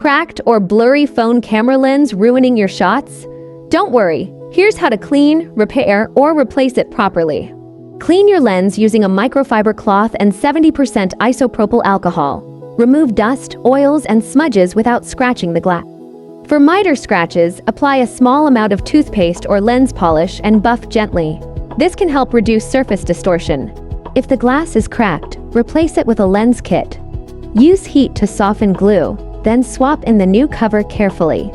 Cracked or blurry phone camera lens ruining your shots? Don't worry, here's how to clean, repair, or replace it properly. Clean your lens using a microfiber cloth and 70% isopropyl alcohol. Remove dust, oils, and smudges without scratching the glass. For miter scratches, apply a small amount of toothpaste or lens polish and buff gently. This can help reduce surface distortion. If the glass is cracked, replace it with a lens kit. Use heat to soften glue, then swap in the new cover carefully.